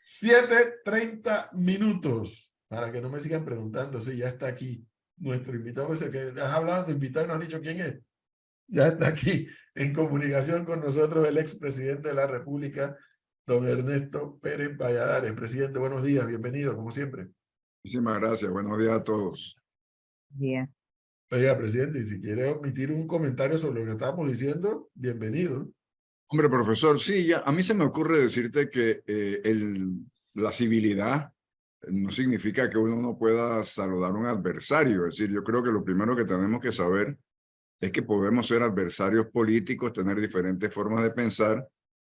7:30. Para que no me sigan preguntando, si ya está aquí nuestro invitado, ese que has hablado de invitado y no has dicho quién es. Ya está aquí en comunicación con nosotros el expresidente de la República, don Ernesto Pérez Valladares. Presidente, buenos días, bienvenido, como siempre. Muchísimas gracias, buenos días a todos. Bien. Oiga, presidente, y si quiere omitir un comentario sobre lo que estábamos diciendo, bienvenido. Hombre, profesor, sí, ya, a mí se me ocurre decirte que la civilidad no significa que uno no pueda saludar a un adversario. Es decir, yo creo que lo primero que tenemos que saber es que podemos ser adversarios políticos, tener diferentes formas de pensar,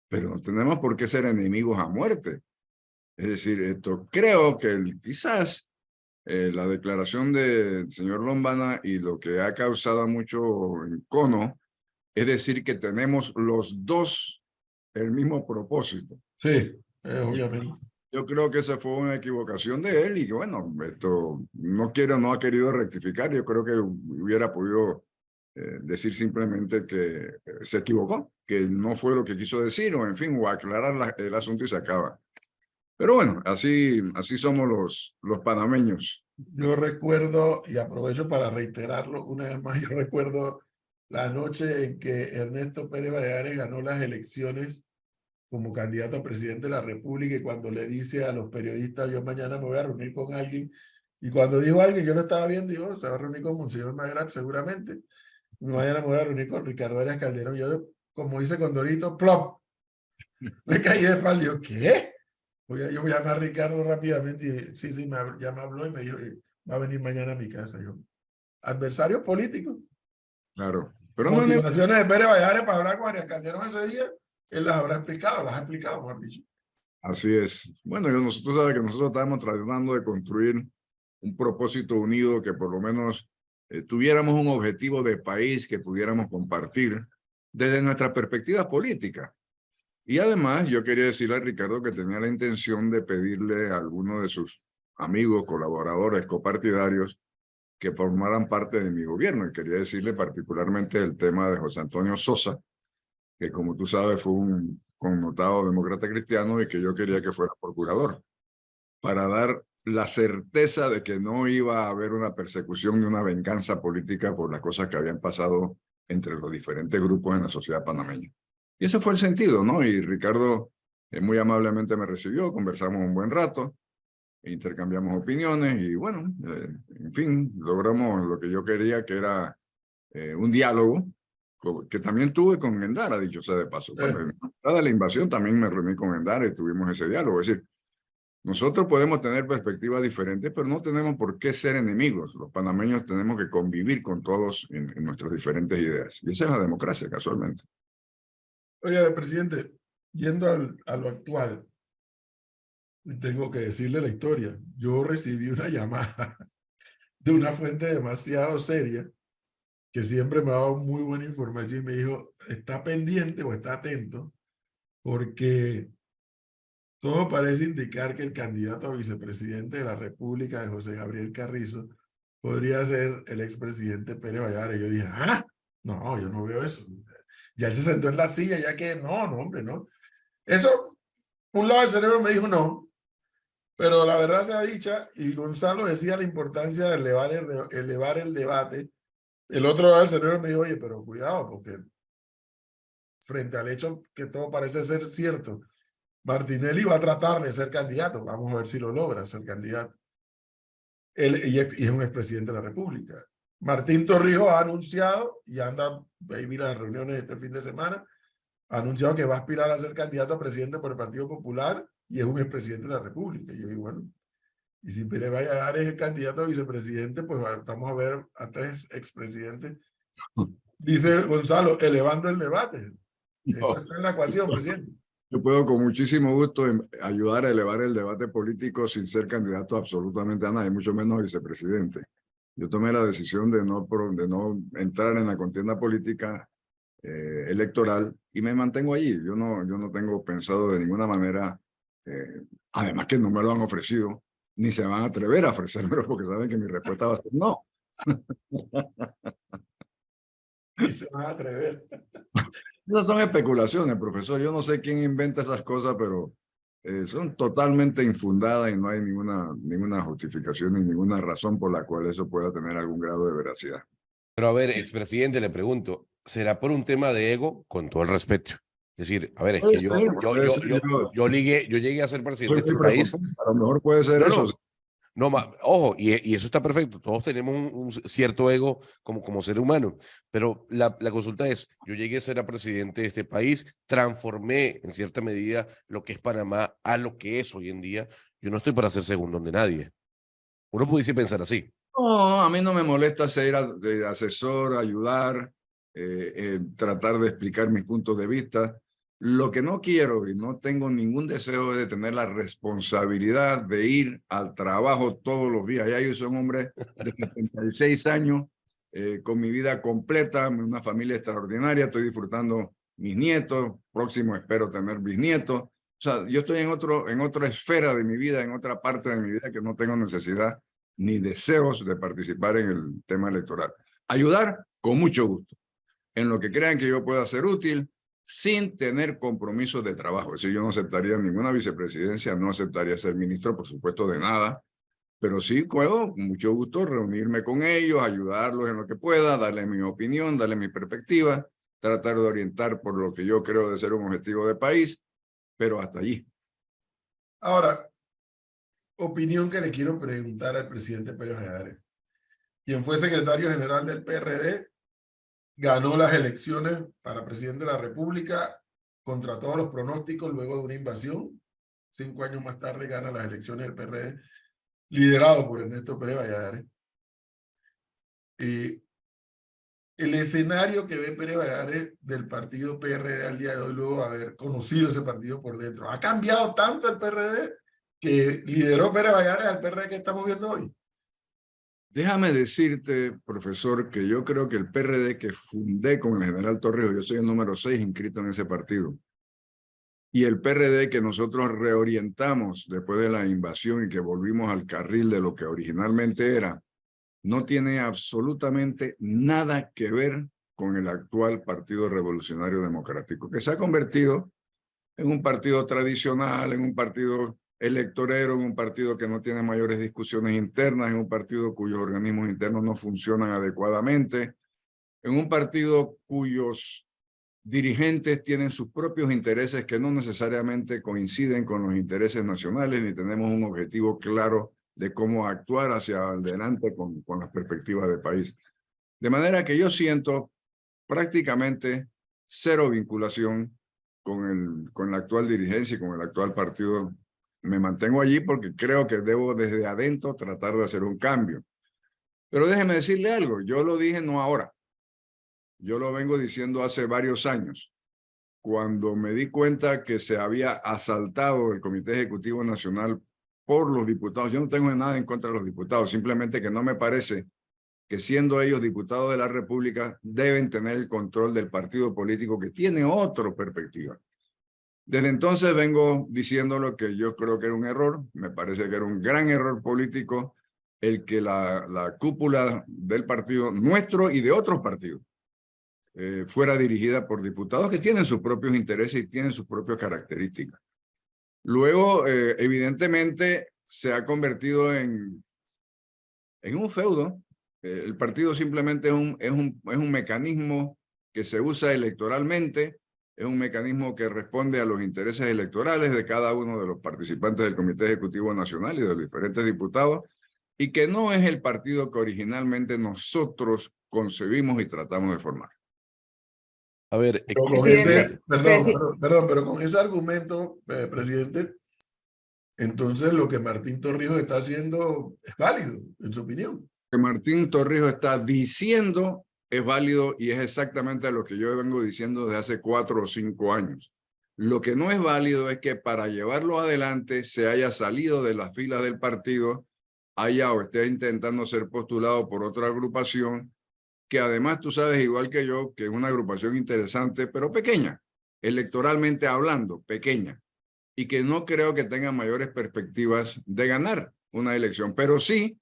pero no tenemos por qué ser enemigos a muerte. Es decir, creo que quizás la declaración del señor Lombana y lo que ha causado mucho encono es decir que tenemos los dos el mismo propósito. Sí, obviamente. Yo creo que esa fue una equivocación de él y que bueno, esto no ha querido rectificar. Yo creo que hubiera podido decir simplemente que se equivocó, que no fue lo que quiso decir o en fin, o aclarar el asunto y se acaba. Pero bueno, así somos los panameños. Yo recuerdo, y aprovecho para reiterarlo una vez más, yo recuerdo la noche en que Ernesto Pérez Valladares ganó las elecciones como candidato a presidente de la República y cuando le dice a los periodistas, yo mañana me voy a reunir con alguien, y cuando dijo alguien, yo lo estaba viendo, y yo, se va a reunir con Monseñor Magrat seguramente, mañana me voy a reunir con Ricardo Arias Calderón, yo, como dice Condorito, plop, me caí de espalda, yo, ¿qué? Yo voy a llamar a Ricardo rápidamente y sí, ya me habló y me dijo, va a venir mañana a mi casa. Yo, adversario político. Claro. Pero Motivaciones de Pérez Valladares para hablar con Arias Calderón ese día, él las habrá explicado, mejor dicho. Así es. Bueno, tú sabes que nosotros estamos tratando de construir un propósito unido que por lo menos tuviéramos un objetivo de país que pudiéramos compartir desde nuestra perspectiva política. Y además yo quería decirle a Ricardo que tenía la intención de pedirle a alguno de sus amigos, colaboradores, copartidarios que formaran parte de mi gobierno. Y quería decirle particularmente el tema de José Antonio Sosa, que como tú sabes fue un connotado demócrata cristiano y que yo quería que fuera procurador, para dar la certeza de que no iba a haber una persecución ni una venganza política por las cosas que habían pasado entre los diferentes grupos en la sociedad panameña. Y ese fue el sentido, ¿no? Y Ricardo muy amablemente me recibió, conversamos un buen rato, intercambiamos opiniones y bueno, en fin, logramos lo que yo quería, que era un diálogo que también tuve con Endara, dicho sea de paso. Bueno, dada la invasión también me reuní con Endara y tuvimos ese diálogo. Es decir, nosotros podemos tener perspectivas diferentes, pero no tenemos por qué ser enemigos. Los panameños tenemos que convivir con todos en nuestras diferentes ideas. Y esa es la democracia, casualmente. Oye, presidente, yendo a lo actual, tengo que decirle la historia. Yo recibí una llamada de una fuente demasiado seria que siempre me ha dado muy buena información y me dijo, está pendiente o está atento porque todo parece indicar que el candidato a vicepresidente de la República de José Gabriel Carrizo podría ser el expresidente Pérez Valladares. Yo dije, no, yo no veo eso. Ya él se sentó en la silla, ya que no, hombre, no. Eso, un lado del cerebro me dijo no, pero la verdad sea dicha, y Gonzalo decía la importancia de elevar el debate. El otro lado del cerebro me dijo, oye, pero cuidado, porque frente al hecho que todo parece ser cierto, Martinelli va a tratar de ser candidato. Vamos a ver si lo logra ser candidato. Y es un expresidente de la República. Martín Torrijos ha anunciado, y anda, ahí mira las reuniones de este fin de semana, ha anunciado que va a aspirar a ser candidato a presidente por el Partido Popular y es un expresidente de la República. Y yo digo, bueno, y si Pérez Valladares es el candidato a vicepresidente, pues vamos a ver a 3 expresidentes. Dice Gonzalo, elevando el debate. Eso está en la ecuación, presidente. Yo puedo con muchísimo gusto ayudar a elevar el debate político sin ser candidato absolutamente a nadie, mucho menos vicepresidente. Yo tomé la decisión de no entrar en la contienda política electoral y me mantengo allí. Yo no tengo pensado de ninguna manera, además que no me lo han ofrecido, ni se van a atrever a ofrecérmelo porque saben que mi respuesta va a ser no. Y se van a atrever. Esas son especulaciones, profesor. Yo no sé quién inventa esas cosas, pero son totalmente infundadas y no hay ninguna justificación ni ninguna razón por la cual eso pueda tener algún grado de veracidad. Pero a ver, expresidente, le pregunto, ¿será por un tema de ego? Con todo el respeto. Es decir, a ver, es que Puede ser, yo llegué a ser soy presidente de este muy país. prepotente, a lo mejor puede ser No, eso. no, no, ojo, y eso está perfecto. Todos tenemos un cierto ego como ser humano. Pero la consulta es, yo llegué a ser presidente de este país, transformé en cierta medida lo que es Panamá a lo que es hoy en día. Yo no estoy para ser segundo de nadie. Uno pudiese pensar así. No, a mí no me molesta ser asesor, ayudar, tratar de explicar mis puntos de vista. Lo que no quiero y no tengo ningún deseo de tener la responsabilidad de ir al trabajo todos los días. Ya yo soy un hombre de 76 años, con mi vida completa, una familia extraordinaria, estoy disfrutando mis nietos, próximo espero tener bisnietos. O sea, yo estoy en otra esfera de mi vida, en otra parte de mi vida que no tengo necesidad ni deseos de participar en el tema electoral. Ayudar con mucho gusto, en lo que crean que yo pueda ser útil, sin tener compromisos de trabajo. Es decir, yo no aceptaría ninguna vicepresidencia, no aceptaría ser ministro, por supuesto, de nada, pero sí puedo, con mucho gusto, reunirme con ellos, ayudarlos en lo que pueda, darles mi opinión, darles mi perspectiva, tratar de orientar por lo que yo creo de ser un objetivo de país, pero hasta allí. Ahora, opinión que le quiero preguntar al presidente Pérez Valladares, quien fue secretario general del PRD, ganó las elecciones para presidente de la República contra todos los pronósticos luego de una invasión. 5 años más tarde gana las elecciones del PRD, liderado por Ernesto Pérez Valladares. El escenario que ve Pérez Valladares del partido PRD al día de hoy, luego de haber conocido ese partido por dentro, ¿ha cambiado tanto el PRD que lideró Pérez Valladares al PRD que estamos viendo hoy? Déjame decirte, profesor, que yo creo que el PRD que fundé con el general Torrijos, yo soy el número 6 inscrito en ese partido, y el PRD que nosotros reorientamos después de la invasión y que volvimos al carril de lo que originalmente era, no tiene absolutamente nada que ver con el actual Partido Revolucionario Democrático, que se ha convertido en un partido tradicional, en un partido electorero, en un partido que no tiene mayores discusiones internas, en un partido cuyos organismos internos no funcionan adecuadamente, en un partido cuyos dirigentes tienen sus propios intereses que no necesariamente coinciden con los intereses nacionales, ni tenemos un objetivo claro de cómo actuar hacia adelante con las perspectivas del país. De manera que yo siento prácticamente cero vinculación con la actual dirigencia y con el actual partido. Me mantengo allí porque creo que debo desde adentro tratar de hacer un cambio. Pero déjeme decirle algo, yo lo dije no ahora, yo lo vengo diciendo hace varios años, cuando me di cuenta que se había asaltado el Comité Ejecutivo Nacional por los diputados. Yo no tengo nada en contra de los diputados, simplemente que no me parece que siendo ellos diputados de la República deben tener el control del partido político que tiene otra perspectiva. Desde entonces vengo diciendo lo que yo creo que era un error, me parece que era un gran error político el que la cúpula del partido nuestro y de otros partidos fuera dirigida por diputados que tienen sus propios intereses y tienen sus propias características. Luego, evidentemente, se ha convertido en un feudo. El partido simplemente es un mecanismo que se usa electoralmente, es un mecanismo que responde a los intereses electorales de cada uno de los participantes del Comité Ejecutivo Nacional y de los diferentes diputados, y que no es el partido que originalmente nosotros concebimos y tratamos de formar. A ver, Pero con pero con ese argumento, presidente, entonces lo que Martín Torrijos está haciendo es válido, en su opinión. Que Martín Torrijos está diciendo es válido y es exactamente lo que yo vengo diciendo desde hace 4 o 5 años. Lo que no es válido es que para llevarlo adelante se haya salido de las filas del partido, haya o esté intentando ser postulado por otra agrupación, que además tú sabes igual que yo que es una agrupación interesante, pero pequeña, electoralmente hablando, pequeña, y que no creo que tenga mayores perspectivas de ganar una elección, pero sí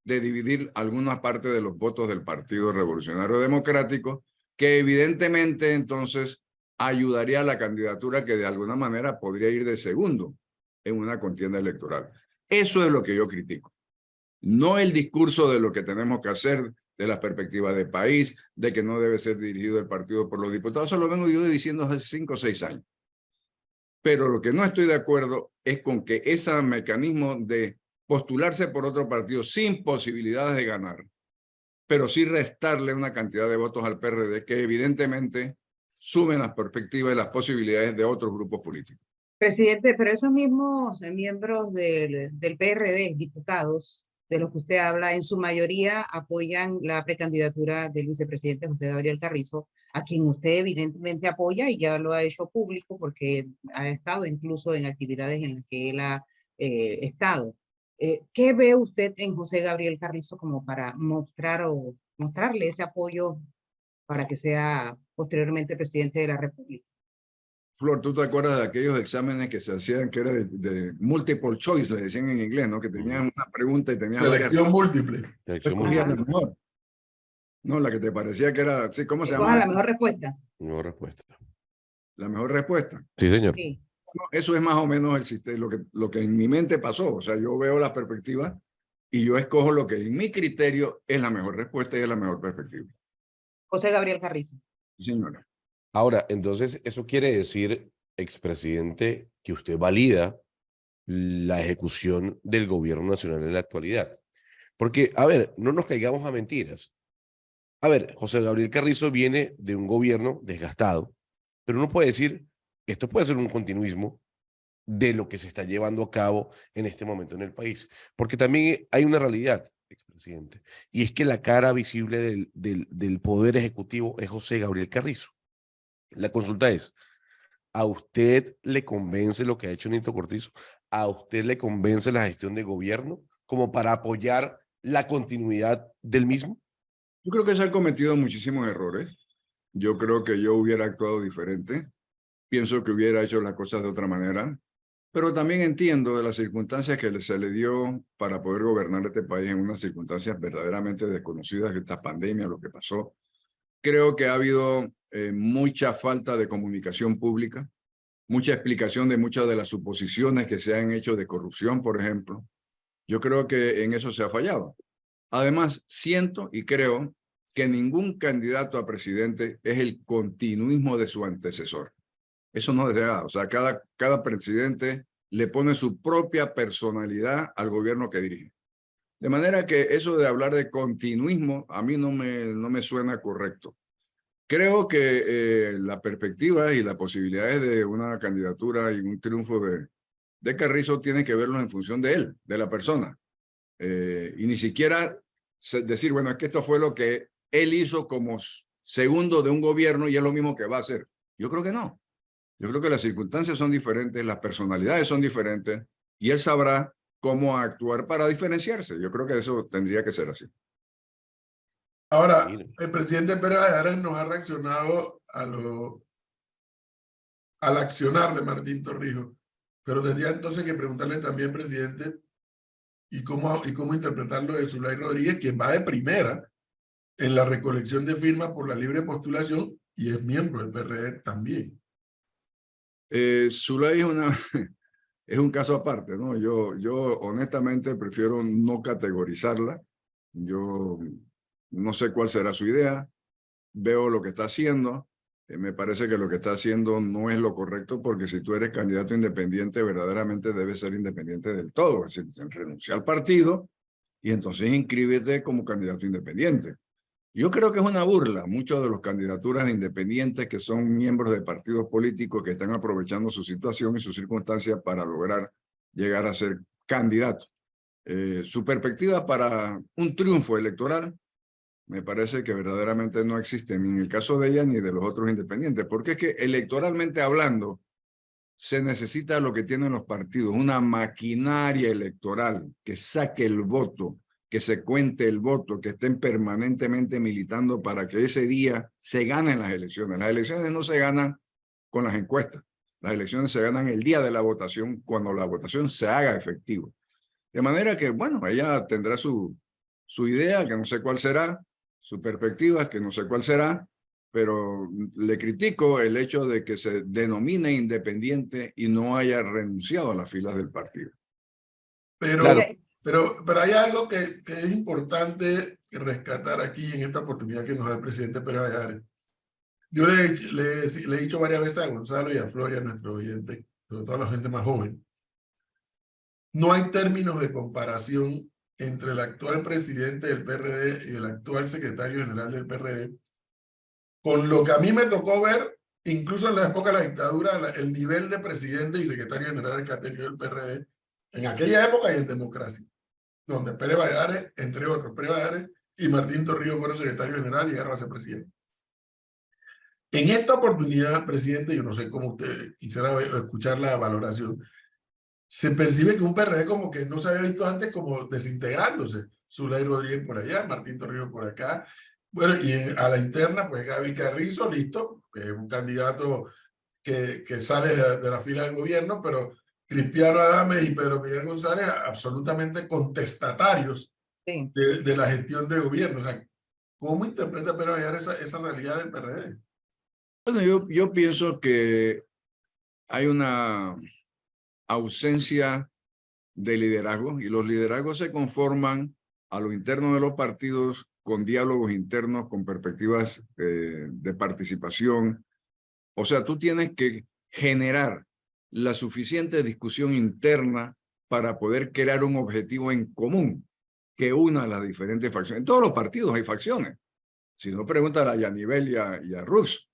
de dividir alguna parte de los votos del Partido Revolucionario Democrático, que evidentemente entonces ayudaría a la candidatura que de alguna manera podría ir de segundo en una contienda electoral. Eso es lo que yo critico. No el discurso de lo que tenemos que hacer, de la perspectiva de país, de que no debe ser dirigido el partido por los diputados. Eso lo vengo yo diciendo hace 5 o 6 años. Pero lo que no estoy de acuerdo es con que ese mecanismo de postularse por otro partido sin posibilidades de ganar, pero sí restarle una cantidad de votos al PRD que evidentemente sumen las perspectivas y las posibilidades de otros grupos políticos. Presidente, pero esos mismos miembros del PRD, diputados, de los que usted habla, en su mayoría apoyan la precandidatura del vicepresidente José Gabriel Carrizo, a quien usted evidentemente apoya y ya lo ha hecho público porque ha estado incluso en actividades en las que él ha estado. ¿Qué ve usted en José Gabriel Carrizo como para mostrarle ese apoyo para que sea posteriormente presidente de la República? Flor, ¿tú te acuerdas de aquellos exámenes que se hacían que era de multiple choice, le decían en inglés, ¿no? Que tenían una pregunta y tenían Selección múltiple. escogías la mejor. No, la que te parecía que era, sí, ¿cómo se llama? La mejor respuesta. No respuesta. La mejor respuesta. Sí, señor. Sí. No, eso es más o menos el sistema, lo que en mi mente pasó. O sea, yo veo la perspectiva y yo escojo lo que en mi criterio es la mejor respuesta y es la mejor perspectiva. José Gabriel Carrizo. Sí, señora. Ahora, entonces, eso quiere decir, expresidente, que usted valida la ejecución del gobierno nacional en la actualidad. Porque, a ver, no nos caigamos a mentiras. A ver, José Gabriel Carrizo viene de un gobierno desgastado, pero uno puede decir, esto puede ser un continuismo de lo que se está llevando a cabo en este momento en el país. Porque también hay una realidad, expresidente, y es que la cara visible del Poder Ejecutivo es José Gabriel Carrizo. La consulta es, ¿a usted le convence lo que ha hecho Nito Cortizo? ¿A usted le convence la gestión de gobierno como para apoyar la continuidad del mismo? Yo creo que se han cometido muchísimos errores. Yo creo que yo hubiera actuado diferente. Pienso que hubiera hecho las cosas de otra manera. Pero también entiendo de las circunstancias que se le dio para poder gobernar este país en unas circunstancias verdaderamente desconocidas, esta pandemia, lo que pasó. Creo que ha habido mucha falta de comunicación pública, mucha explicación de muchas de las suposiciones que se han hecho de corrupción, por ejemplo. Yo creo que en eso se ha fallado. Además, siento y creo que ningún candidato a presidente es el continuismo de su antecesor. Eso no es deseado. O sea, cada presidente le pone su propia personalidad al gobierno que dirige. De manera que eso de hablar de continuismo a mí no me suena correcto. Creo que la perspectiva y las posibilidades de una candidatura y un triunfo de Carrizo tienen que verlos en función de él, de la persona. Y ni siquiera decir, bueno, es que esto fue lo que él hizo como segundo de un gobierno y es lo mismo que va a hacer. Yo creo que no. Yo creo que las circunstancias son diferentes, las personalidades son diferentes y él sabrá cómo actuar para diferenciarse. Yo creo que eso tendría que ser así. Ahora, el presidente Pérez Valladares nos ha reaccionado al accionar de Martín Torrijos, pero tendría entonces que preguntarle también, presidente, y cómo interpretarlo de Zulay Rodríguez, quien va de primera en la recolección de firmas por la libre postulación y es miembro del PRD también. Zulay es un caso aparte, ¿no? Yo honestamente prefiero no categorizarla. Yo no sé cuál será su idea. Veo lo que está haciendo. Me parece que lo que está haciendo no es lo correcto porque si tú eres candidato independiente, verdaderamente debes ser independiente del todo. Es decir, renuncia al partido y entonces inscríbete como candidato independiente. Yo creo que es una burla, muchas de las candidaturas de independientes que son miembros de partidos políticos que están aprovechando su situación y sus circunstancias para lograr llegar a ser candidato. Su perspectiva para un triunfo electoral me parece que verdaderamente no existe ni en el caso de ella ni de los otros independientes, porque es que electoralmente hablando se necesita lo que tienen los partidos, una maquinaria electoral que saque el voto, que se cuente el voto, que estén permanentemente militando para que ese día se ganen las elecciones. Las elecciones no se ganan con las encuestas. Las elecciones se ganan el día de la votación, cuando la votación se haga efectiva. De manera que, bueno, ella tendrá su idea, que no sé cuál será, su perspectiva, que no sé cuál será, pero le critico el hecho de que se denomine independiente y no haya renunciado a las filas del partido. Pero, Claro. pero hay algo que es importante rescatar aquí en esta oportunidad que nos da el presidente Pérez Valladares. Yo le he dicho varias veces a Gonzalo y a Floria, nuestro oyente, sobre todo a la gente más joven, no hay términos de comparación entre el actual presidente del PRD y el actual secretario general del PRD, con lo que a mí me tocó ver, incluso en la época de la dictadura, el nivel de presidente y secretario general que ha tenido el PRD en aquella época y en democracia, donde Pérez Valladares, entre otros, Pérez Valladares y Martín Torrijos fueron secretario general y Guerra presidente. En esta oportunidad, presidente, yo no sé cómo usted quisiera escuchar la valoración, se percibe que un PRD como que no se había visto antes como desintegrándose. Zulay Rodríguez por allá, Martín Torrijos por acá. Bueno, y a la interna, pues Gaby Carrizo, listo, un candidato que sale de la fila del gobierno, pero Cristiano Adames y Pedro Miguel González absolutamente contestatarios Sí. de la gestión de gobierno. O sea, ¿cómo interpreta Pedro Valladares esa realidad del PRD? Bueno, yo pienso que hay una ausencia de liderazgo y los liderazgos se conforman a lo interno de los partidos con diálogos internos, con perspectivas de participación. O sea, tú tienes que generar la suficiente discusión interna para poder crear un objetivo en común que una las diferentes facciones. En todos los partidos hay facciones. Si no, pregúntale a Yanivel y a Rux.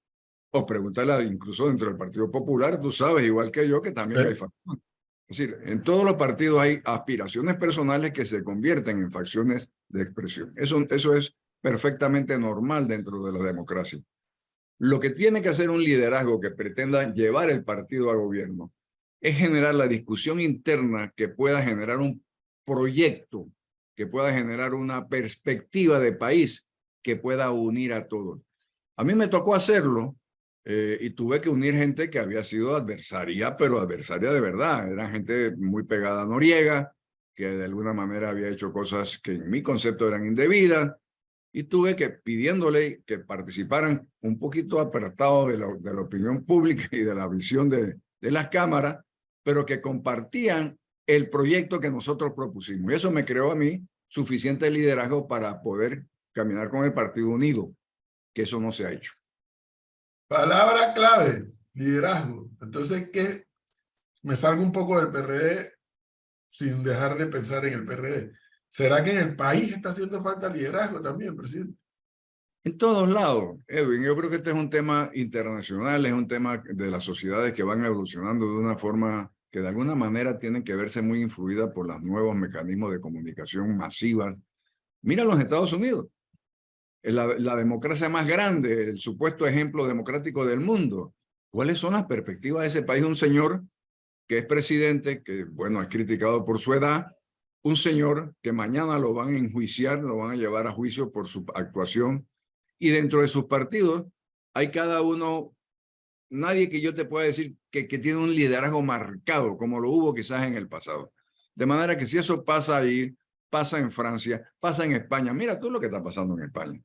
O pregúntale incluso dentro del Partido Popular, tú sabes, igual que yo, que también hay facciones. Es decir, en todos los partidos hay aspiraciones personales que se convierten en facciones de expresión. Eso es perfectamente normal dentro de la democracia. Lo que tiene que hacer un liderazgo que pretenda llevar el partido a gobierno es generar la discusión interna que pueda generar un proyecto, que pueda generar una perspectiva de país que pueda unir a todos. A mí me tocó hacerlo y tuve que unir gente que había sido adversaria, pero adversaria de verdad. Era gente muy pegada a Noriega, que de alguna manera había hecho cosas que en mi concepto eran indebidas, y tuve que pidiéndole que participaran un poquito apartados de la opinión pública y de la visión de las cámaras, pero que compartían el proyecto que nosotros propusimos. Y eso me creó a mí suficiente liderazgo para poder caminar con el Partido Unido, que eso no se ha hecho. Palabra clave, liderazgo. Entonces, ¿qué? Me salgo un poco del PRD sin dejar de pensar en el PRD. ¿Será que en el país está haciendo falta liderazgo también, presidente? En todos lados, Edwin. Yo creo que este es un tema internacional, es un tema de las sociedades que van evolucionando de una forma que de alguna manera tienen que verse muy influida por los nuevos mecanismos de comunicación masivas. Mira los Estados Unidos, la democracia más grande, el supuesto ejemplo democrático del mundo. ¿Cuáles son las perspectivas de ese país? Un señor que es presidente, que bueno, es criticado por su edad, un señor que mañana lo van a enjuiciar, lo van a llevar a juicio por su actuación, y dentro de sus partidos hay cada uno, nadie que yo te pueda decir que tiene un liderazgo marcado, como lo hubo quizás en el pasado. De manera que si eso pasa ahí, pasa en Francia, pasa en España, mira tú lo que está pasando en España.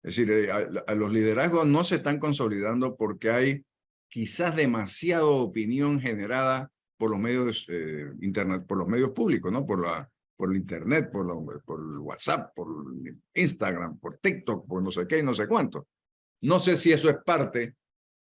Es decir, los liderazgos no se están consolidando porque hay quizás demasiada opinión generada por los medios internet, por los medios públicos, ¿no? Por el internet, por el WhatsApp, por Instagram, por TikTok, por no sé qué y no sé cuánto. No sé si eso es parte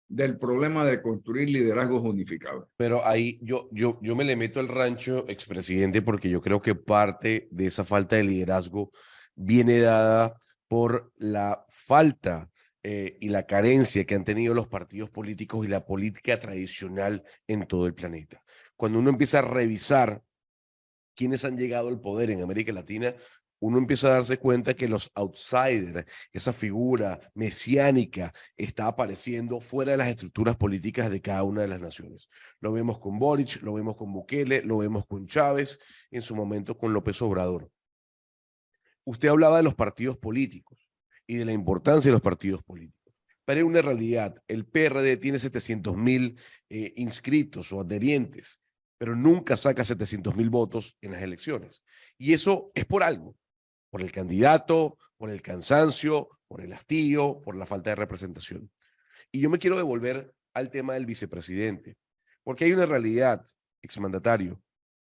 del problema de construir liderazgos unificados. Pero ahí yo me le meto al rancho, expresidente, porque yo creo que parte de esa falta de liderazgo viene dada por la falta y la carencia que han tenido los partidos políticos y la política tradicional en todo el planeta. Cuando uno empieza a revisar quiénes han llegado al poder en América Latina, uno empieza a darse cuenta que los outsiders, esa figura mesiánica, está apareciendo fuera de las estructuras políticas de cada una de las naciones. Lo vemos con Boric, lo vemos con Bukele, lo vemos con Chávez, en su momento con López Obrador. Usted hablaba de los partidos políticos y de la importancia de los partidos políticos. Pero hay una realidad, el PRD tiene 700,000 inscritos o adherentes, pero nunca saca 700,000 votos en las elecciones. Y eso es por algo, por el candidato, por el cansancio, por el hastío, por la falta de representación. Y yo me quiero devolver al tema del vicepresidente, porque hay una realidad, exmandatario.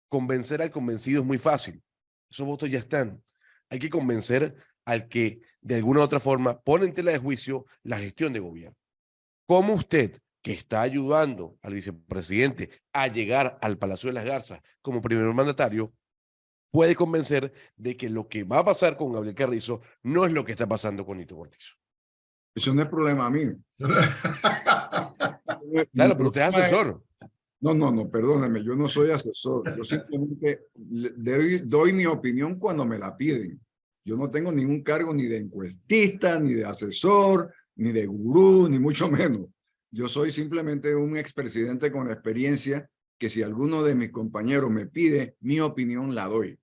Convencer al convencido es muy fácil. Esos votos ya están. Hay que convencer al que de alguna u otra forma pone en tela de juicio la gestión de gobierno. ¿Cómo usted, que está ayudando al vicepresidente a llegar al Palacio de las Garzas como primer mandatario, puede convencer de que lo que va a pasar con Gabriel Carrizo no es lo que está pasando con Hito Cortizo? Eso no es problema mío. Claro, pero usted es asesor. No, perdóneme, yo no soy asesor. Yo simplemente doy mi opinión cuando me la piden. Yo no tengo ningún cargo ni de encuestista, ni de asesor, ni de gurú, ni mucho menos. Yo soy simplemente un expresidente con experiencia que si alguno de mis compañeros me pide mi opinión, la doy.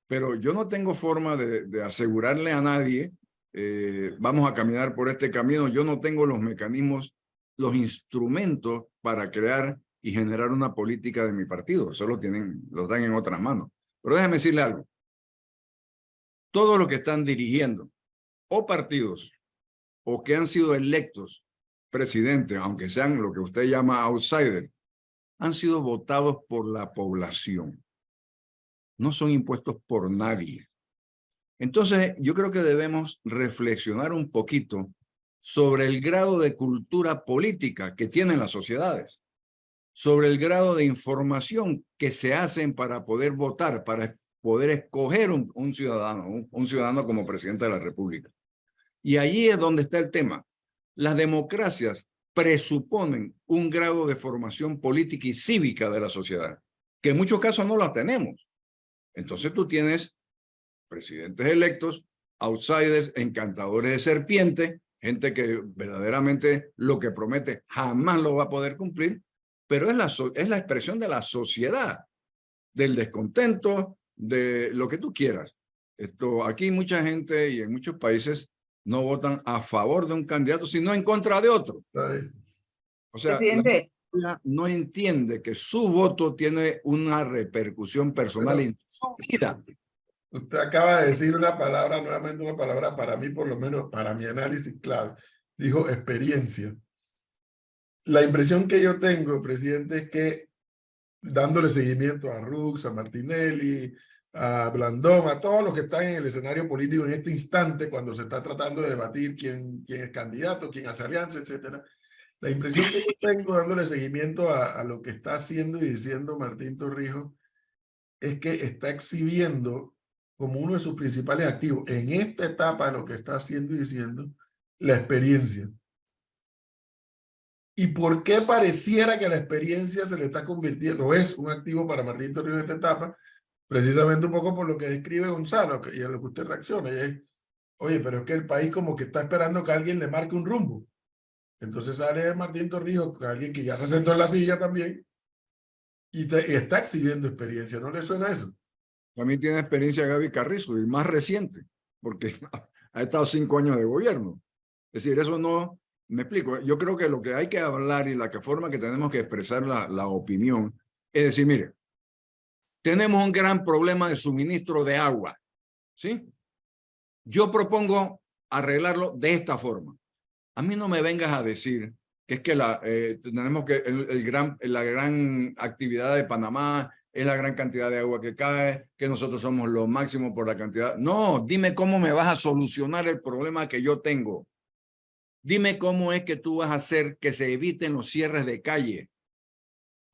Pero yo no tengo forma de asegurarle a nadie, vamos a caminar por este camino. Yo no tengo los mecanismos, los instrumentos para crear y generar una política de mi partido. Eso los dan en otras manos. Pero déjeme decirle algo. Todos los que están dirigiendo o partidos o que han sido electos presidentes, aunque sean lo que usted llama outsiders, han sido votados por la población. No son impuestos por nadie. Entonces, yo creo que debemos reflexionar un poquito sobre el grado de cultura política que tienen las sociedades, sobre el grado de información que se hacen para poder votar, para poder escoger un ciudadano como presidente de la República. Y allí es donde está el tema. Las democracias presuponen un grado de formación política y cívica de la sociedad, que en muchos casos no la tenemos. Entonces tú tienes presidentes electos, outsiders, encantadores de serpiente, gente que verdaderamente lo que promete jamás lo va a poder cumplir, pero es la expresión de la sociedad, del descontento, de lo que tú quieras. Aquí mucha gente y en muchos países no votan a favor de un candidato, sino en contra de otro. O sea, Presidente, la no entiende que su voto tiene una repercusión personal en su vida. Usted acaba de decir una palabra, nuevamente una palabra para mí, por lo menos para mi análisis clave. Dijo experiencia. La impresión que yo tengo, presidente, es que dándole seguimiento a Rux, a Martinelli, a Blandón, a todos los que están en el escenario político en este instante, cuando se está tratando de debatir quién es candidato, quién hace alianza, etcétera. La impresión que yo tengo dándole seguimiento a lo que está haciendo y diciendo Martín Torrijos es que está exhibiendo como uno de sus principales activos en esta etapa de lo que está haciendo y diciendo, la experiencia. ¿Y por qué pareciera que la experiencia se le está convirtiendo, o es un activo para Martín Torrijos en esta etapa? Precisamente un poco por lo que describe Gonzalo y a lo que usted reacciona. Y es, oye, pero es que el país como que está esperando que alguien le marque un rumbo. Entonces sale Martín Torrijos, alguien que ya se sentó en la silla también, y está exhibiendo experiencia. ¿No le suena eso? También tiene experiencia Gaby Carrizo, y más reciente, porque ha estado 5 años de gobierno. Es decir, eso no, me explico, yo creo que lo que hay que hablar y la forma que tenemos que expresar la opinión es decir, mire, tenemos un gran problema de suministro de agua, ¿sí? Yo propongo arreglarlo de esta forma. A mí no me vengas a decir que es que tenemos que la gran actividad de Panamá es la gran cantidad de agua que cae, que nosotros somos lo máximo por la cantidad. No, dime cómo me vas a solucionar el problema que yo tengo. Dime cómo es que tú vas a hacer que se eviten los cierres de calle.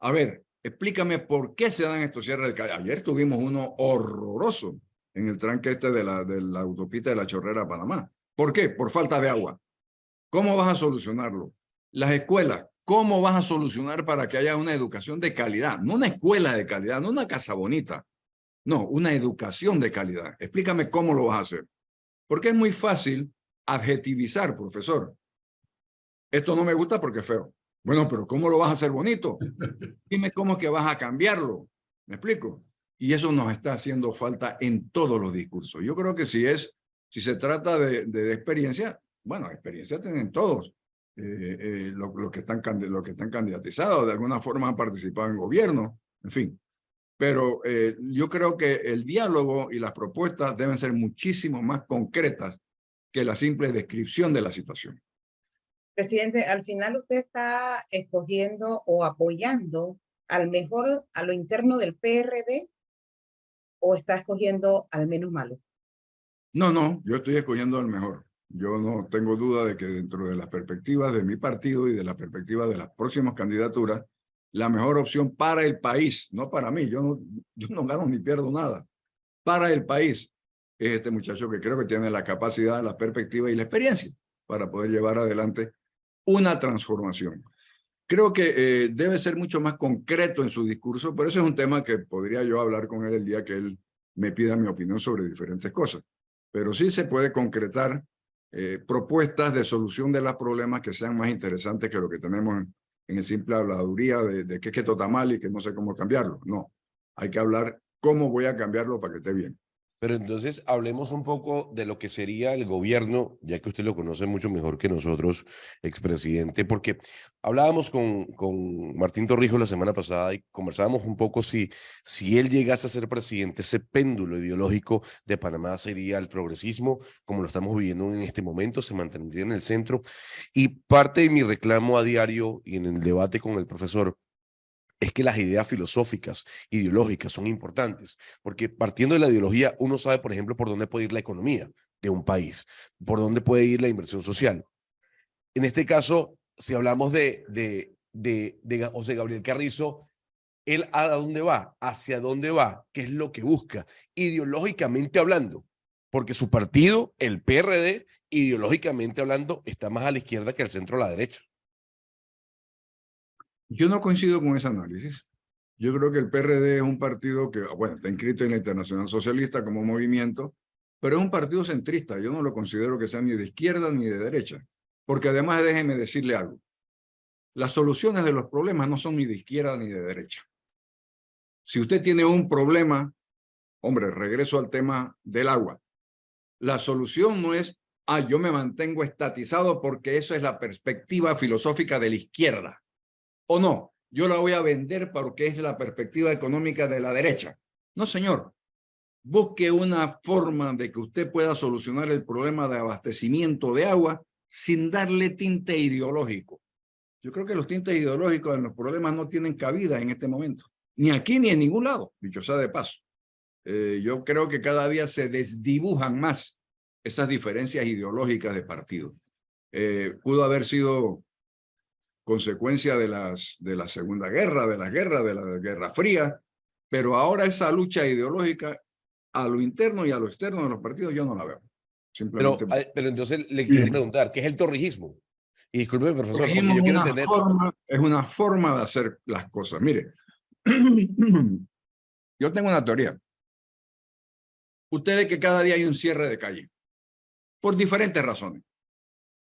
A ver, explícame por qué se dan estos cierres de calle. Ayer tuvimos uno horroroso en el tranque de la autopista de la Chorrera a Panamá. ¿Por qué? Por falta de agua. ¿Cómo vas a solucionarlo? Las escuelas, ¿cómo vas a solucionar para que haya una educación de calidad? No una escuela de calidad, no una casa bonita. No, una educación de calidad. Explícame cómo lo vas a hacer. Porque es muy fácil adjetivizar, profesor. Esto no me gusta porque es feo. Bueno, pero ¿cómo lo vas a hacer bonito? Dime cómo es que vas a cambiarlo. ¿Me explico? Y eso nos está haciendo falta en todos los discursos. Yo creo que si se trata de experiencia, bueno, experiencia tienen todos. Los que están candidatizados, de alguna forma han participado en gobierno, en fin. Pero yo creo que el diálogo y las propuestas deben ser muchísimo más concretas que la simple descripción de la situación. Presidente, al final usted está escogiendo o apoyando al mejor a lo interno del PRD o está escogiendo al menos malo. No, yo estoy escogiendo al mejor. Yo no tengo duda de que dentro de las perspectivas de mi partido y de la perspectiva de las próximas candidaturas, la mejor opción para el país, no para mí, yo no gano ni pierdo nada, para el país es este muchacho que creo que tiene la capacidad, la perspectiva y la experiencia para poder llevar adelante una transformación. Creo que debe ser mucho más concreto en su discurso, pero ese es un tema que podría yo hablar con él el día que él me pida mi opinión sobre diferentes cosas. Pero sí se puede concretar propuestas de solución de los problemas que sean más interesantes que lo que tenemos en el simple habladuría de que esto está mal y que no sé cómo cambiarlo. No, hay que hablar cómo voy a cambiarlo para que esté bien. Pero entonces hablemos un poco de lo que sería el gobierno, ya que usted lo conoce mucho mejor que nosotros, expresidente, porque hablábamos con Martín Torrijos la semana pasada y conversábamos un poco si él llegase a ser presidente, ese péndulo ideológico de Panamá sería el progresismo, como lo estamos viviendo en este momento, se mantendría en el centro. Y parte de mi reclamo a diario y en el debate con el profesor es que las ideas filosóficas, ideológicas son importantes, porque partiendo de la ideología uno sabe, por ejemplo, por dónde puede ir la economía de un país, por dónde puede ir la inversión social. En este caso, si hablamos de José Gabriel Carrizo, ¿él a dónde va? ¿Hacia dónde va? ¿Qué es lo que busca? Ideológicamente hablando, porque su partido, el PRD, ideológicamente hablando, está más a la izquierda que al centro a la derecha. Yo no coincido con ese análisis. Yo creo que el PRD es un partido que, bueno, está inscrito en la Internacional Socialista como movimiento, pero es un partido centrista. Yo no lo considero que sea ni de izquierda ni de derecha. Porque además, déjeme decirle algo. Las soluciones de los problemas no son ni de izquierda ni de derecha. Si usted tiene un problema, hombre, regreso al tema del agua. La solución no es, yo me mantengo estatizado porque eso es la perspectiva filosófica de la izquierda. ¿O no? Yo la voy a vender porque es la perspectiva económica de la derecha. No, señor. Busque una forma de que usted pueda solucionar el problema de abastecimiento de agua sin darle tinte ideológico. Yo creo que los tintes ideológicos en los problemas no tienen cabida en este momento. Ni aquí ni en ningún lado, dicho sea de paso. Yo creo que cada día se desdibujan más esas diferencias ideológicas de partido. Pudo haber sido consecuencia de la Segunda Guerra, de la Guerra Fría, pero ahora esa lucha ideológica a lo interno y a lo externo de los partidos yo no la veo. Simplemente... Pero entonces le quiero preguntar, ¿qué es el torrijismo? Y disculpe, profesor, porque yo quiero entender... Es una forma de hacer las cosas. Mire, yo tengo una teoría. Ustedes que cada día hay un cierre de calle, por diferentes razones.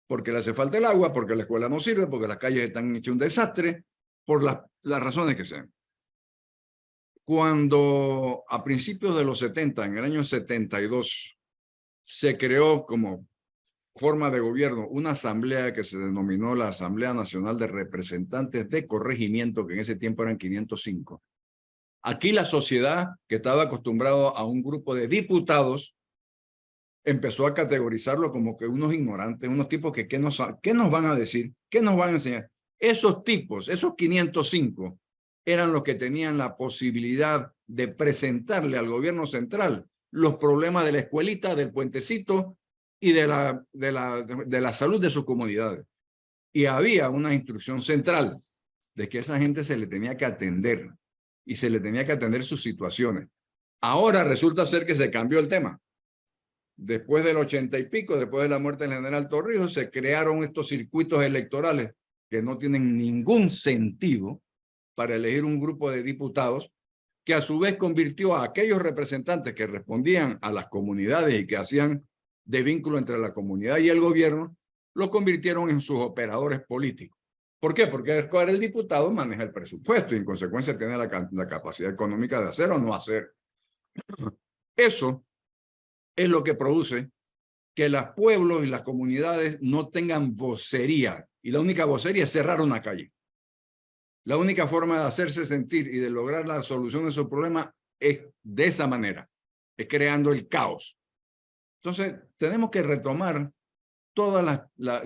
Porque le hace falta el agua, porque la escuela no sirve, porque las calles están hechas un desastre, por las razones que sean. Cuando a principios de los 70, en el año 72, se creó como forma de gobierno una asamblea que se denominó la Asamblea Nacional de Representantes de Corregimiento, que en ese tiempo eran 505. Aquí la sociedad, que estaba acostumbrado a un grupo de diputados, empezó a categorizarlo como que unos ignorantes, unos tipos que ¿qué nos van a decir? ¿Qué nos van a enseñar? Esos tipos, esos 505, eran los que tenían la posibilidad de presentarle al gobierno central los problemas de la escuelita, del puentecito y de la salud de sus comunidades. Y había una instrucción central de que a esa gente se le tenía que atender y se le tenía que atender sus situaciones. Ahora resulta ser que se cambió el tema. Después del 80 y pico, después de la muerte del general Torrijos, se crearon estos circuitos electorales que no tienen ningún sentido para elegir un grupo de diputados que a su vez convirtió a aquellos representantes que respondían a las comunidades y que hacían de vínculo entre la comunidad y el gobierno, lo convirtieron en sus operadores políticos. ¿Por qué? Porque el diputado maneja el presupuesto y en consecuencia tiene la capacidad económica de hacer o no hacer. Eso es lo que produce que los pueblos y las comunidades no tengan vocería. Y la única vocería es cerrar una calle. La única forma de hacerse sentir y de lograr la solución de esos problemas es de esa manera, es creando el caos. Entonces, tenemos que retomar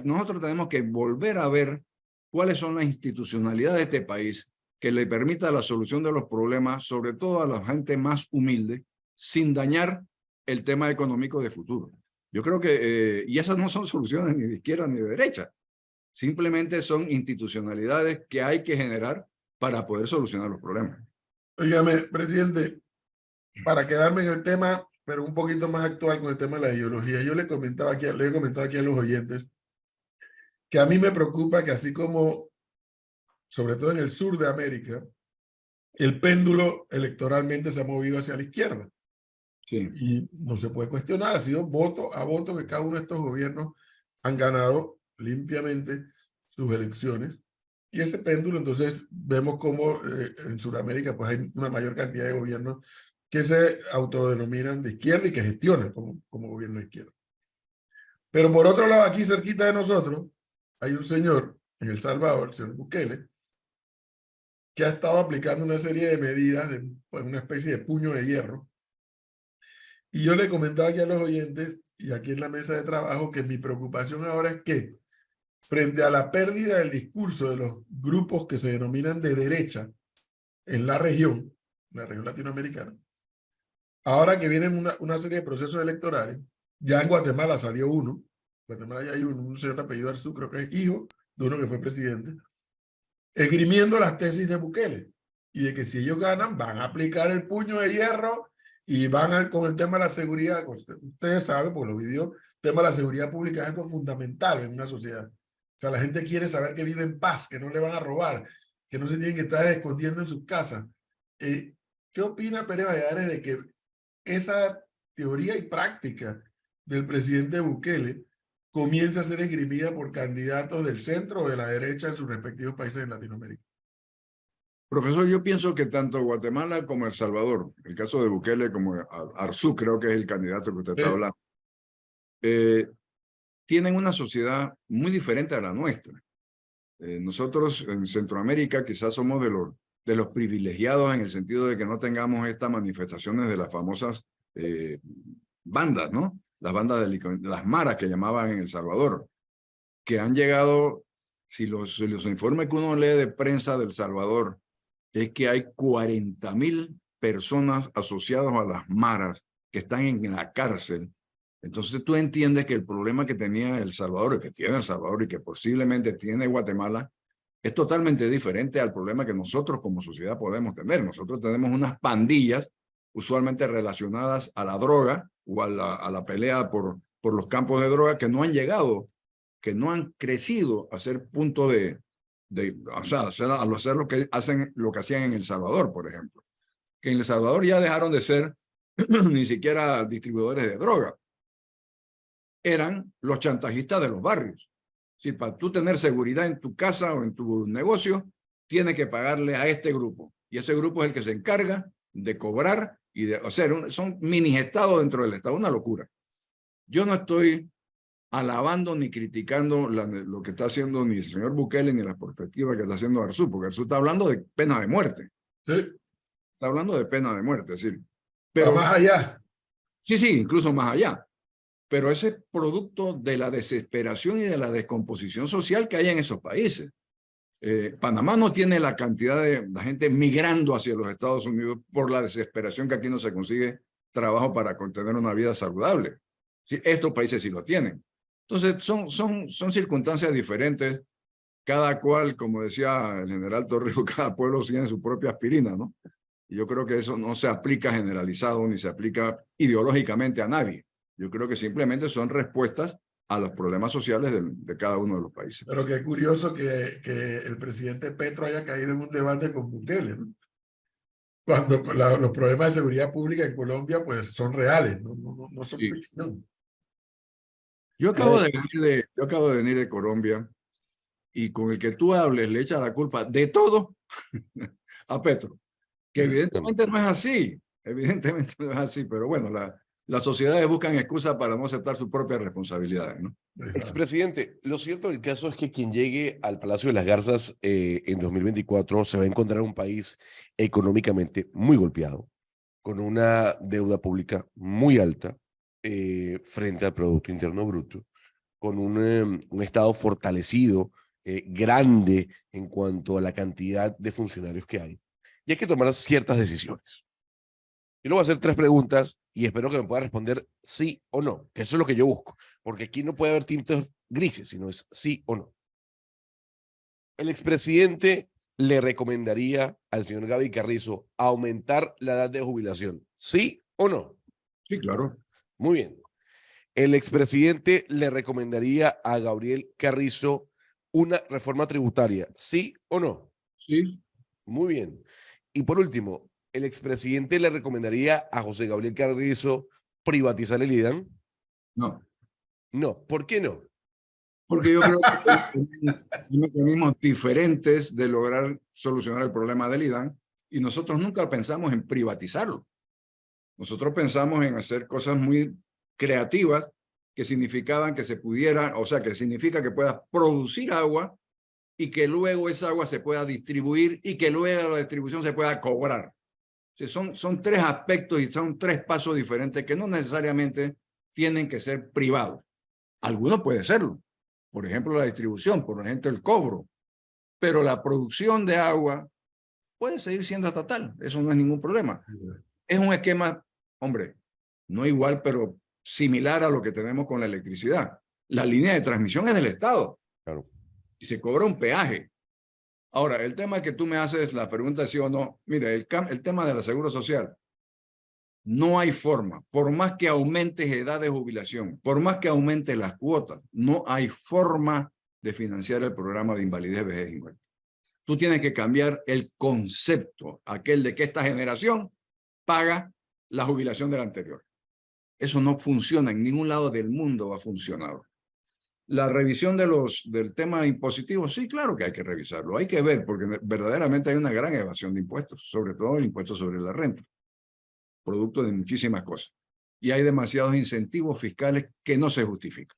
nosotros tenemos que volver a ver cuáles son las institucionalidades de este país que le permita la solución de los problemas, sobre todo a la gente más humilde, sin dañar el tema económico de futuro. Yo creo que, y esas no son soluciones ni de izquierda ni de derecha, simplemente son institucionalidades que hay que generar para poder solucionar los problemas. Óigame, presidente, para quedarme en el tema, pero un poquito más actual con el tema de la ideología, yo le he comentado aquí a los oyentes que a mí me preocupa que así como, sobre todo en el sur de América, el péndulo electoralmente se ha movido hacia la izquierda. Sí. Y no se puede cuestionar, ha sido voto a voto que cada uno de estos gobiernos han ganado limpiamente sus elecciones. Y ese péndulo, entonces, vemos cómo en Sudamérica pues hay una mayor cantidad de gobiernos que se autodenominan de izquierda y que gestionan como gobierno de izquierda. Pero por otro lado, aquí cerquita de nosotros, hay un señor en El Salvador, el señor Bukele, que ha estado aplicando una serie de medidas, pues, una especie de puño de hierro. Y yo le comentaba aquí a los oyentes y aquí en la mesa de trabajo que mi preocupación ahora es que frente a la pérdida del discurso de los grupos que se denominan de derecha en la región latinoamericana, ahora que vienen una serie de procesos electorales, ya en Guatemala salió uno, en Guatemala ya hay un señor de apellido Arzú, creo que es hijo de uno que fue presidente, esgrimiendo las tesis de Bukele, y de que si ellos ganan, van a aplicar el puño de hierro y van con el tema de la seguridad. Ustedes saben, porque lo vivió, el tema de la seguridad pública es algo fundamental en una sociedad. O sea, la gente quiere saber que vive en paz, que no le van a robar, que no se tienen que estar escondiendo en sus casas. ¿Qué opina Pérez Valladares de que esa teoría y práctica del presidente Bukele comienza a ser esgrimida por candidatos del centro o de la derecha en sus respectivos países en Latinoamérica? Profesor, yo pienso que tanto Guatemala como El Salvador, el caso de Bukele como Arzú, creo que es el candidato que usted está hablando, tienen una sociedad muy diferente a la nuestra. Nosotros en Centroamérica quizás somos de los privilegiados en el sentido de que no tengamos estas manifestaciones de las famosas bandas, ¿no? Las bandas de las maras que llamaban en El Salvador, que han llegado, si los informes que uno lee de prensa del Salvador, es que hay 40,000 personas asociadas a las maras que están en la cárcel. Entonces tú entiendes que el problema que tenía El Salvador, que tiene El Salvador y que posiblemente tiene Guatemala, es totalmente diferente al problema que nosotros como sociedad podemos tener. Nosotros tenemos unas pandillas usualmente relacionadas a la droga o a la pelea por los campos de droga que no han llegado, que no han crecido a ser punto o sea, hacer lo que hacían en El Salvador, por ejemplo. Que en El Salvador ya dejaron de ser ni siquiera distribuidores de droga. Eran los chantajistas de los barrios. Si para tú tener seguridad en tu casa o en tu negocio, tienes que pagarle a este grupo. Y ese grupo es el que se encarga de cobrar y de, o sea, son mini estados dentro del estado, una locura. Yo no estoy alabando ni criticando lo que está haciendo ni el señor Bukele ni la perspectiva que está haciendo Arzú, porque Arzú está hablando de pena de muerte. Sí. Está hablando de pena de muerte, es decir. Pero más allá. Sí, incluso más allá. Pero ese es producto de la desesperación y de la descomposición social que hay en esos países. Panamá no tiene la cantidad de la gente migrando hacia los Estados Unidos por la desesperación que aquí no se consigue trabajo para tener una vida saludable. ¿Sí? Estos países sí lo tienen. Entonces, son circunstancias diferentes. Cada cual, como decía el general Torrijos, cada pueblo tiene su propia aspirina, ¿no? Y yo creo que eso no se aplica generalizado ni se aplica ideológicamente a nadie. Yo creo que simplemente son respuestas a los problemas sociales de cada uno de los países. Pero qué curioso que el presidente Petro haya caído en un debate con Bukele, ¿no? Cuando los problemas de seguridad pública en Colombia pues son reales, no son ficción. Yo acabo de venir de Colombia y con el que tú hables le echas la culpa de todo a Petro, que evidentemente no es así, evidentemente no es así, pero bueno, las sociedades buscan excusas para no aceptar sus propias responsabilidades, ¿no? Expresidente, lo cierto del caso es que quien llegue al Palacio de las Garzas en 2024 se va a encontrar un país económicamente muy golpeado, con una deuda pública muy alta frente al Producto Interno Bruto, con un Estado fortalecido, grande en cuanto a la cantidad de funcionarios que hay. Y hay que tomar ciertas decisiones. Yo le voy a hacer 3 preguntas y espero que me pueda responder sí o no, que eso es lo que yo busco, porque aquí no puede haber tintes grises, sino es sí o no. El expresidente le recomendaría al señor Gaby Carrizo aumentar la edad de jubilación, ¿sí o no? Sí, claro. Muy bien. El expresidente le recomendaría a Gabriel Carrizo una reforma tributaria, ¿sí o no? Sí. Muy bien. Y por último, ¿el expresidente le recomendaría a José Gabriel Carrizo privatizar el IDAN? No. No. ¿Por qué no? Porque yo creo que hay mecanismos diferentes de lograr solucionar el problema del IDAN y nosotros nunca pensamos en privatizarlo. Nosotros pensamos en hacer cosas muy creativas que significaban que se pudiera, o sea, que significa que puedas producir agua y que luego esa agua se pueda distribuir y que luego la distribución se pueda cobrar. O sea, son 3 aspectos y son 3 pasos diferentes que no necesariamente tienen que ser privados. Algunos puede serlo. Por ejemplo, la distribución, por ejemplo, el cobro. Pero la producción de agua puede seguir siendo estatal. Eso no es ningún problema. Es un esquema, hombre, no igual, pero similar a lo que tenemos con la electricidad. La línea de transmisión es del Estado. Claro. Y se cobra un peaje. Ahora, el tema que tú me haces, la pregunta es sí o no. Mire, el tema de la Seguro Social. No hay forma, por más que aumentes edad de jubilación, por más que aumentes las cuotas, no hay forma de financiar el programa de invalidez, vejez y muerte. Tú tienes que cambiar el concepto, aquel de que esta generación paga la jubilación de la anterior. Eso no funciona, en ningún lado del mundo ha funcionado. La revisión del tema impositivo, sí, claro que hay que revisarlo, hay que ver, porque verdaderamente hay una gran evasión de impuestos, sobre todo el impuesto sobre la renta, producto de muchísimas cosas. Y hay demasiados incentivos fiscales que no se justifican.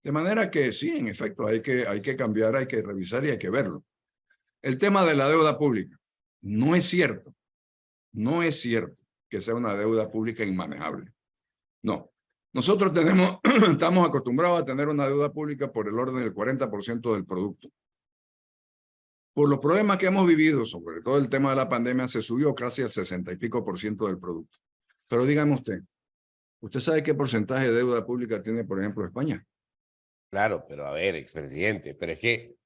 De manera que sí, en efecto, hay que cambiar, hay que revisar y hay que verlo. El tema de la deuda pública. No es cierto que sea una deuda pública inmanejable. No. Nosotros estamos acostumbrados a tener una deuda pública por el orden del 40% del producto. Por los problemas que hemos vivido, sobre todo el tema de la pandemia, se subió casi al 60 y pico por ciento del producto. Pero dígame ¿usted sabe qué porcentaje de deuda pública tiene, por ejemplo, España? Claro, pero a ver, expresidente, pero es que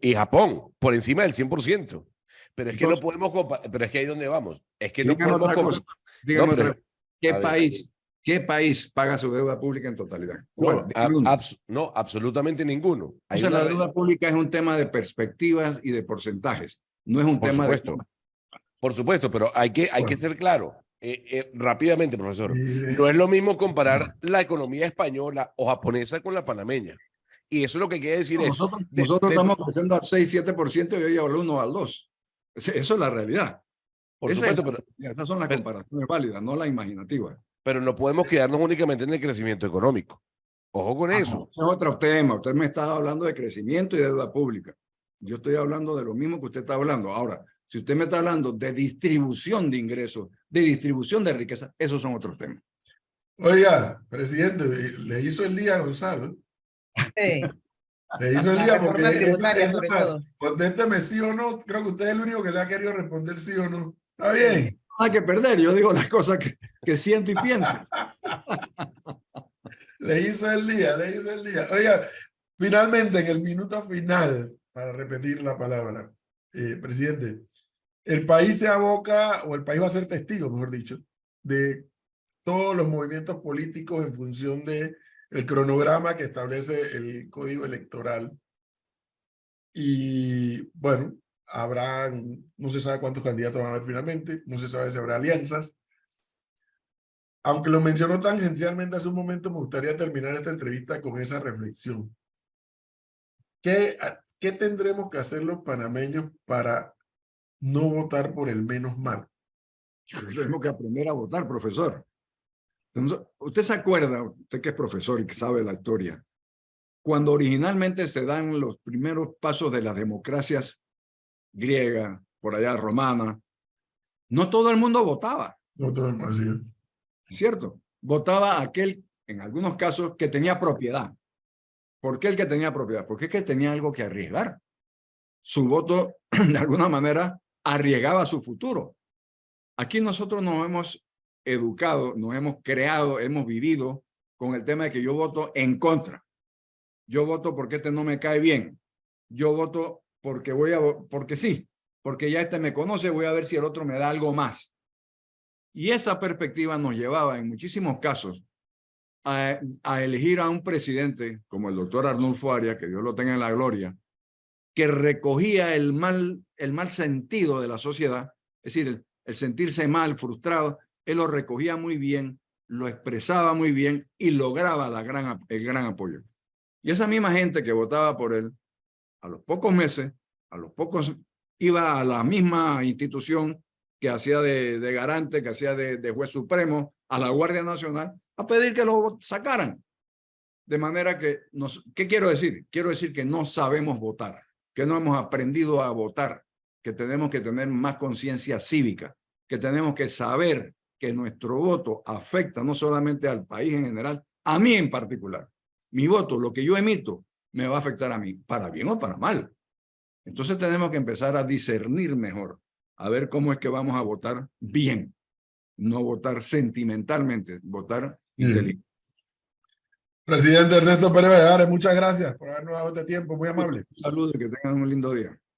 y Japón, por encima del 100%. Pero es que no podemos comparar, pero es que ahí es donde vamos. Es que no podemos comparar. Dígame otra cosa. ¿Qué ¿Qué país paga su deuda pública en totalidad? No, no, absolutamente ninguno. Entonces, la deuda pública es un tema de perspectivas y de porcentajes. No es un tema de... Por supuesto, pero hay que ser claro. Rápidamente, profesor. No es lo mismo comparar la economía española o japonesa con la panameña. Y eso es lo que quiere decir nosotros estamos creciendo al 6-7% y hoy al 1 o al 2. Eso es la realidad. Por supuesto, pero esas son las comparaciones válidas, no las imaginativas. Pero no podemos quedarnos únicamente en el crecimiento económico. Ojo con eso. Es otro tema. Usted me está hablando de crecimiento y de deuda pública. Yo estoy hablando de lo mismo que usted está hablando. Ahora, si usted me está hablando de distribución de ingresos, de distribución de riqueza, esos son otros temas. Oiga, presidente, le hizo el día a Gonzalo. Sí. Le hizo el día porque tributaria, sobre todo. Contésteme sí o no. Creo que usted es el único que le ha querido responder sí o no. Está bien. No hay que perder. Yo digo las cosas que siento y pienso. Le hizo el día, le hizo el día. Oiga, finalmente, en el minuto final, para repetir la palabra, presidente, el país se aboca, o el país va a ser testigo, mejor dicho, de todos los movimientos políticos en función de el cronograma que establece el Código Electoral. Y bueno, no se sabe cuántos candidatos van a haber finalmente, no se sabe si habrá alianzas. Aunque lo mencionó tangencialmente hace un momento, me gustaría terminar esta entrevista con esa reflexión. ¿Qué tendremos que hacer los panameños para no votar por el menos mal? Tenemos que aprender a votar, profesor. Entonces, usted se acuerda, usted que es profesor y que sabe la historia, cuando originalmente se dan los primeros pasos de las democracias griegas, por allá romana, no todo el mundo votaba. No todo el mundo, así es. ¿Cierto? Votaba aquel, en algunos casos, que tenía propiedad. ¿Por qué el que tenía propiedad? Porque es que tenía algo que arriesgar. Su voto, de alguna manera, arriesgaba su futuro. Aquí nosotros nos hemos educado, nos hemos creado, hemos vivido con el tema de que yo voto en contra. Yo voto porque este no me cae bien. Yo voto porque porque sí, porque ya este me conoce, voy a ver si el otro me da algo más. Y esa perspectiva nos llevaba en muchísimos casos a elegir a un presidente como el doctor Arnulfo Arias, que Dios lo tenga en la gloria, que recogía el mal sentido de la sociedad, es decir, el sentirse mal, frustrado, él lo recogía muy bien, lo expresaba muy bien y lograba el gran apoyo. Y esa misma gente que votaba por él, a los pocos meses, iba a la misma institución que hacía de garante, que hacía de juez supremo, a la Guardia Nacional, a pedir que lo sacaran. De manera que, ¿qué quiero decir? Quiero decir que no sabemos votar, que no hemos aprendido a votar, que tenemos que tener más conciencia cívica, que tenemos que saber que nuestro voto afecta no solamente al país en general, a mí en particular. Mi voto, lo que yo emito, me va a afectar a mí, para bien o para mal. Entonces tenemos que empezar a discernir mejor, a ver cómo es que vamos a votar bien, no votar sentimentalmente, votar inteligente. Presidente Ernesto Pérez Valladares, muchas gracias por habernos dado este tiempo, muy amable. Saludos, que tengan un lindo día.